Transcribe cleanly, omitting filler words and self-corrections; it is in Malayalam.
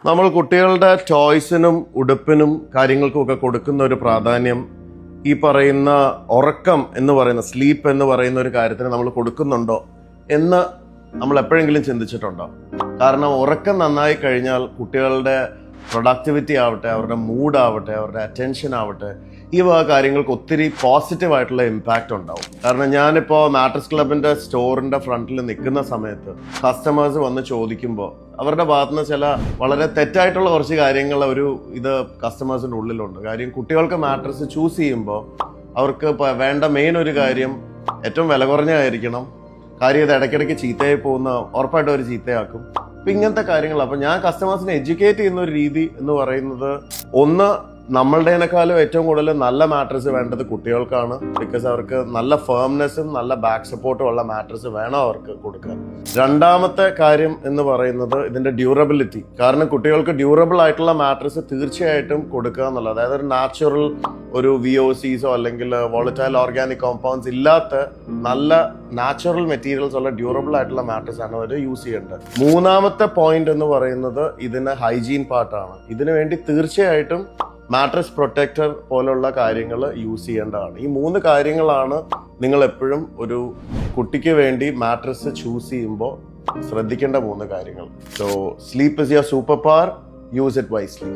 നമ്മൾ കുട്ടികളുടെ ചോയ്സിനും ഉടുപ്പിനും കാര്യങ്ങൾക്കുമൊക്കെ കൊടുക്കുന്ന ഒരു പ്രാധാന്യം ഈ പറയുന്ന ഉറക്കം എന്ന് പറയുന്ന സ്ലീപ്പ് എന്ന് പറയുന്ന ഒരു കാര്യത്തിന് നമ്മൾ കൊടുക്കുന്നുണ്ടോ എന്ന് നമ്മൾ എപ്പോഴെങ്കിലും ചിന്തിച്ചിട്ടുണ്ടോ? കാരണം ഉറക്കം നന്നായി കഴിഞ്ഞാൽ കുട്ടികളുടെ പ്രൊഡക്ടിവിറ്റി ആവട്ടെ, അവരുടെ മൂഡ് ആവട്ടെ, അവരുടെ അറ്റൻഷൻ ആവട്ടെ, ഈ വക കാര്യങ്ങൾക്ക് ഒത്തിരി പോസിറ്റീവ് ആയിട്ടുള്ള ഇമ്പാക്റ്റ് ഉണ്ടാവും. കാരണം ഞാനിപ്പോൾ മാട്രസ് ക്ലബിന്റെ സ്റ്റോറിന്റെ ഫ്രണ്ടിൽ നിൽക്കുന്ന സമയത്ത് കസ്റ്റമേഴ്സ് വന്ന് ചോദിക്കുമ്പോൾ അവരുടെ ഭാഗത്തുനിന്ന് ചില വളരെ തെറ്റായിട്ടുള്ള കുറച്ച് കാര്യങ്ങൾ ഇത് കസ്റ്റമേഴ്സിന്റെ ഉള്ളിലുണ്ട്. കാര്യം കുട്ടികൾക്ക് മാട്രസ് ചൂസ് ചെയ്യുമ്പോൾ അവർക്ക് വേണ്ട മെയിൻ ഒരു കാര്യം ഏറ്റവും വില കുറഞ്ഞായിരിക്കണം. കാര്യം ഇത് ഇടയ്ക്കിടയ്ക്ക് ചീത്തയായി പോകുന്ന ഉറപ്പായിട്ടും ഒരു ചീത്തയാക്കും. അപ്പം ഇങ്ങനത്തെ കാര്യങ്ങൾ. അപ്പം ഞാൻ കസ്റ്റമേഴ്സിനെ എഡ്യൂക്കേറ്റ് ചെയ്യുന്ന ഒരു രീതി എന്ന് പറയുന്നത്, ഒന്ന്, നമ്മളുടേനേക്കാളും ഏറ്റവും കൂടുതൽ നല്ല മാട്രസ് വേണ്ടത് കുട്ടികൾക്കാണ്. ബിക്കോസ് അവർക്ക് നല്ല ഫേംനെസ്സും നല്ല ബാക്ക് സപ്പോർട്ടും ഉള്ള മാട്രസ് വേണം അവർക്ക് കൊടുക്കാൻ. രണ്ടാമത്തെ കാര്യം എന്ന് പറയുന്നത് ഇതിന്റെ ഡ്യൂറബിലിറ്റി. കാരണം കുട്ടികൾക്ക് ഡ്യൂറബിൾ ആയിട്ടുള്ള മാട്രസ് തീർച്ചയായിട്ടും കൊടുക്കുക എന്നുള്ളത്, അതായത് ഒരു നാച്ചുറൽ ഒരു VOCs അല്ലെങ്കിൽ വോളറ്റൈൽ ഓർഗാനിക് കോമ്പൗണ്ട്സ് ഇല്ലാത്ത നല്ല നാച്ചുറൽ മെറ്റീരിയൽസ് ഉള്ള ഡ്യൂറബിൾ ആയിട്ടുള്ള മാട്രസ് ആണ് അവർ യൂസ് ചെയ്യേണ്ടത്. മൂന്നാമത്തെ പോയിന്റ് എന്ന് പറയുന്നത് ഇതിന് ഹൈജീൻ പാർട്ടാണ്. ഇതിനു വേണ്ടി തീർച്ചയായിട്ടും മാട്രസ് പ്രൊട്ടക്ടർ പോലുള്ള കാര്യങ്ങൾ യൂസ് ചെയ്യേണ്ടതാണ്. ഈ 3 കാര്യങ്ങളാണ് നിങ്ങൾ എപ്പോഴും ഒരു കുട്ടിക്ക് വേണ്ടി മാട്രസ് ചൂസ് ചെയ്യുമ്പോൾ ശ്രദ്ധിക്കേണ്ട 3 കാര്യങ്ങൾ. So sleep is your super power, use it wisely.